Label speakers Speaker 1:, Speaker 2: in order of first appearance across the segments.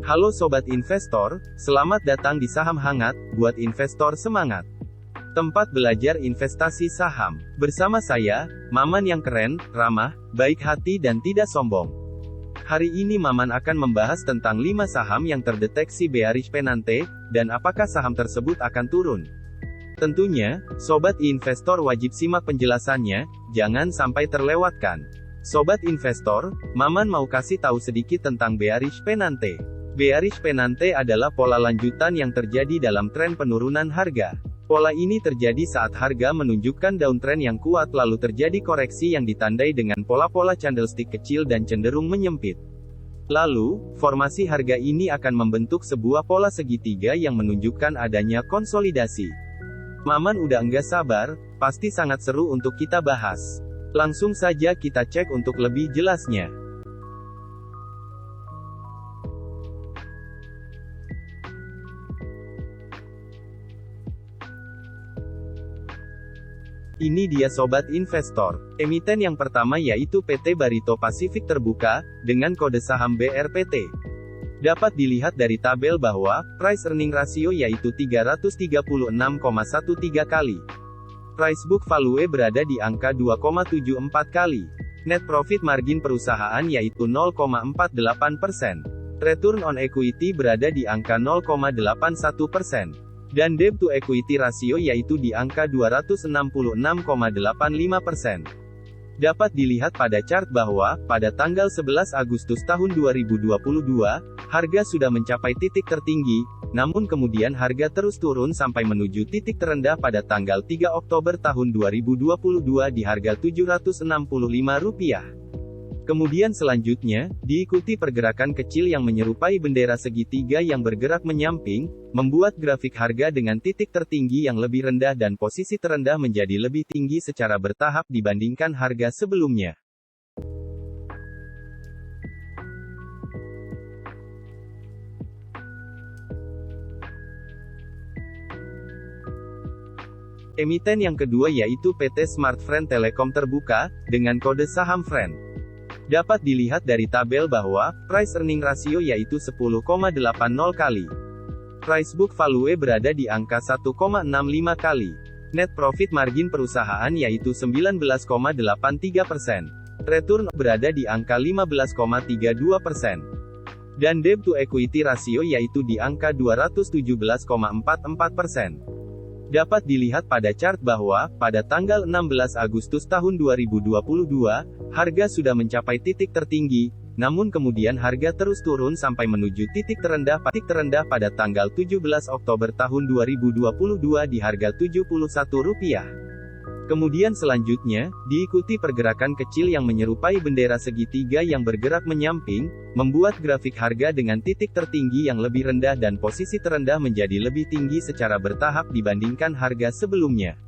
Speaker 1: Halo Sobat Investor, selamat datang di Saham Hangat, buat investor semangat. Tempat belajar investasi saham. Bersama saya, Maman yang keren, ramah, baik hati dan tidak sombong. Hari ini Maman akan membahas tentang 5 saham yang terdeteksi bearish penante, dan apakah saham tersebut akan turun. Tentunya, Sobat Investor wajib simak penjelasannya, jangan sampai terlewatkan. Sobat Investor, Maman mau kasih tahu sedikit tentang bearish penante. Bearish penante adalah pola lanjutan yang terjadi dalam tren penurunan harga. Pola ini terjadi saat harga menunjukkan downtrend yang kuat lalu terjadi koreksi yang ditandai dengan pola-pola candlestick kecil dan cenderung menyempit. Lalu, formasi harga ini akan membentuk sebuah pola segitiga yang menunjukkan adanya konsolidasi. Maman udah enggak sabar, pasti sangat seru untuk kita bahas. Langsung saja kita cek untuk lebih jelasnya. Ini dia Sobat Investor. Emiten yang pertama yaitu PT Barito Pasifik Terbuka, dengan kode saham BRPT. Dapat dilihat dari tabel bahwa, price earning ratio yaitu 336,13 kali. Price book value berada di angka 2,74 kali. Net profit margin perusahaan yaitu 0,48%. Return on equity berada di angka 0,81%. Dan debt to equity ratio yaitu di angka 266,85%. Dapat dilihat pada chart bahwa, pada tanggal 11 Agustus tahun 2022, harga sudah mencapai titik tertinggi, namun kemudian harga terus turun sampai menuju titik terendah pada tanggal 3 Oktober tahun 2022 di harga Rp765. Kemudian selanjutnya, diikuti pergerakan kecil yang menyerupai bendera segitiga yang bergerak menyamping, membuat grafik harga dengan titik tertinggi yang lebih rendah dan posisi terendah menjadi lebih tinggi secara bertahap dibandingkan harga sebelumnya. Emiten yang kedua yaitu PT Smart Friend Telekom Terbuka, dengan kode saham Friend. Dapat dilihat dari tabel bahwa, price earning ratio yaitu 10,80 kali. Price book value berada di angka 1,65 kali. Net profit margin perusahaan yaitu 19,83%. Return berada di angka 15,32%. Dan debt to equity ratio yaitu di angka 217,44%. Dapat dilihat pada chart bahwa, pada tanggal 16 Agustus tahun 2022, harga sudah mencapai titik tertinggi, namun kemudian harga terus turun sampai menuju titik terendah pada tanggal 17 Oktober tahun 2022 di harga Rp71. Kemudian selanjutnya, diikuti pergerakan kecil yang menyerupai bendera segitiga yang bergerak menyamping, membuat grafik harga dengan titik tertinggi yang lebih rendah dan posisi terendah menjadi lebih tinggi secara bertahap dibandingkan harga sebelumnya.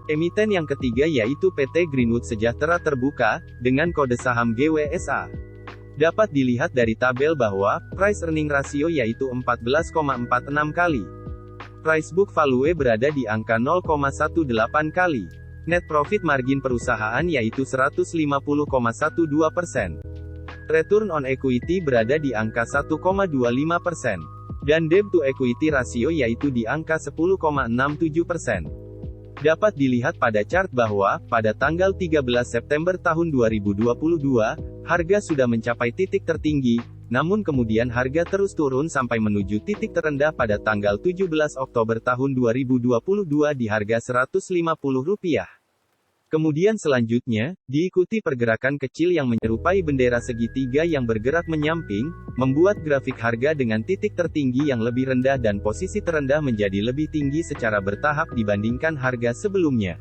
Speaker 1: Emiten yang ketiga yaitu PT Greenwood Sejahtera Terbuka, dengan kode saham GWSA. Dapat dilihat dari tabel bahwa, price earning ratio yaitu 14,46 kali. Price book value berada di angka 0,18 kali. Net profit margin perusahaan yaitu 150,12%. Return on equity berada di angka 1,25%. Dan debt to equity ratio yaitu di angka 10,67%. Dapat dilihat pada chart bahwa, pada tanggal 13 September tahun 2022, harga sudah mencapai titik tertinggi, namun kemudian harga terus turun sampai menuju titik terendah pada tanggal 17 Oktober tahun 2022 di harga Rp150. Kemudian selanjutnya, diikuti pergerakan kecil yang menyerupai bendera segitiga yang bergerak menyamping, membuat grafik harga dengan titik tertinggi yang lebih rendah dan posisi terendah menjadi lebih tinggi secara bertahap dibandingkan harga sebelumnya.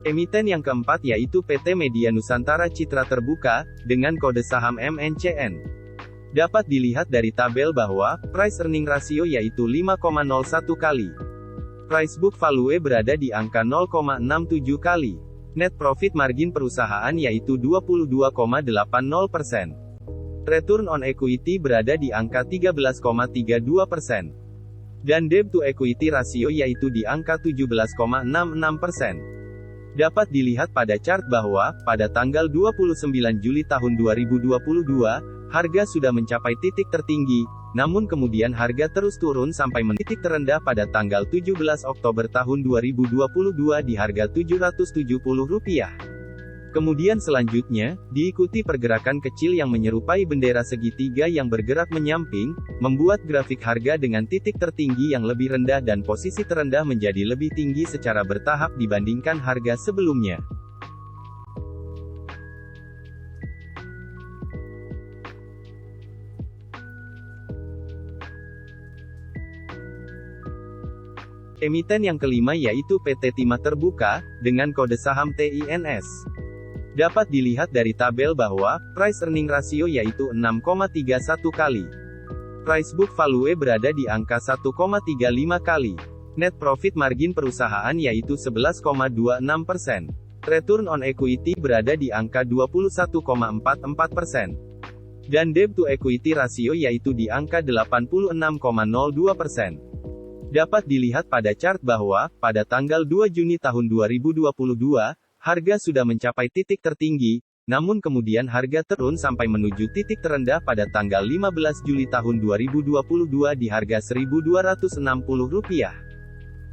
Speaker 1: Emiten yang keempat yaitu PT Media Nusantara Citra Terbuka, dengan kode saham MNCN. Dapat dilihat dari tabel bahwa, price earning ratio yaitu 5,01 kali. Price book value berada di angka 0,67 kali. Net profit margin perusahaan yaitu 22,80%. Return on equity berada di angka 13,32%. Dan debt to equity ratio yaitu di angka 17,66%. Dapat dilihat pada chart bahwa, pada tanggal 29 Juli tahun 2022, harga sudah mencapai titik tertinggi, namun kemudian harga terus turun sampai titik terendah pada tanggal 17 Oktober tahun 2022 di harga Rp770. Kemudian selanjutnya, diikuti pergerakan kecil yang menyerupai bendera segitiga yang bergerak menyamping, membuat grafik harga dengan titik tertinggi yang lebih rendah dan posisi terendah menjadi lebih tinggi secara bertahap dibandingkan harga sebelumnya. Emiten yang kelima yaitu PT Timah Terbuka, dengan kode saham TINS. Dapat dilihat dari tabel bahwa, price earning ratio yaitu 6,31 kali. Price book value berada di angka 1,35 kali. Net profit margin perusahaan yaitu 11,26%. Return on equity berada di angka 21,44%. Dan debt to equity ratio yaitu di angka 86,02%. Dapat dilihat pada chart bahwa, pada tanggal 2 Juni tahun 2022, harga sudah mencapai titik tertinggi, namun kemudian harga turun sampai menuju titik terendah pada tanggal 15 Juli tahun 2022 di harga Rp1.260.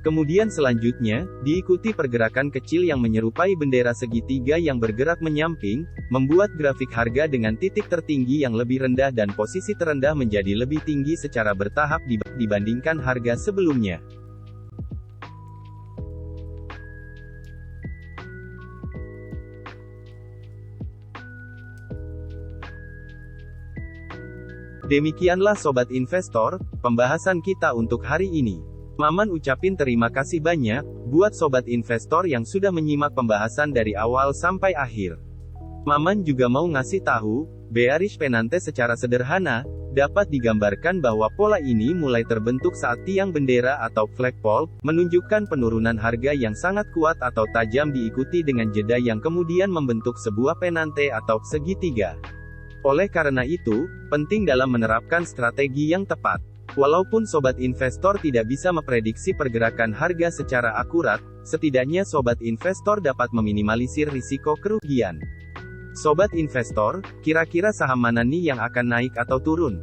Speaker 1: Kemudian selanjutnya, diikuti pergerakan kecil yang menyerupai bendera segitiga yang bergerak menyamping, membuat grafik harga dengan titik tertinggi yang lebih rendah dan posisi terendah menjadi lebih tinggi secara bertahap dibandingkan harga sebelumnya. Demikianlah Sobat Investor, pembahasan kita untuk hari ini. Maman ucapin terima kasih banyak, buat Sobat Investor yang sudah menyimak pembahasan dari awal sampai akhir. Maman juga mau ngasih tahu, bearish penante secara sederhana, dapat digambarkan bahwa pola ini mulai terbentuk saat tiang bendera atau flagpole, menunjukkan penurunan harga yang sangat kuat atau tajam diikuti dengan jeda yang kemudian membentuk sebuah penante atau segitiga. Oleh karena itu, penting dalam menerapkan strategi yang tepat. Walaupun Sobat Investor tidak bisa memprediksi pergerakan harga secara akurat, setidaknya Sobat Investor dapat meminimalisir risiko kerugian. Sobat Investor, kira-kira saham mana nih yang akan naik atau turun?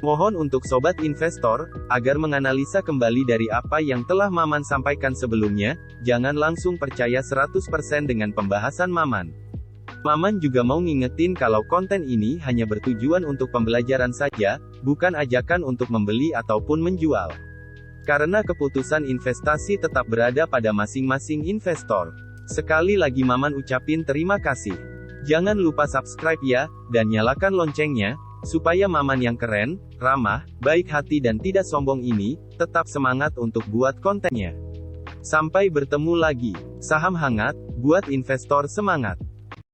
Speaker 1: Mohon untuk Sobat Investor, agar menganalisa kembali dari apa yang telah Maman sampaikan sebelumnya, jangan langsung percaya 100% dengan pembahasan Maman. Maman juga mau ngingetin kalau konten ini hanya bertujuan untuk pembelajaran saja, bukan ajakan untuk membeli ataupun menjual. Karena keputusan investasi tetap berada pada masing-masing investor. Sekali lagi Maman ucapin terima kasih. Jangan lupa subscribe ya, dan nyalakan loncengnya, supaya Maman yang keren, ramah, baik hati dan tidak sombong ini, tetap semangat untuk buat kontennya. Sampai bertemu lagi. Saham hangat, buat investor semangat.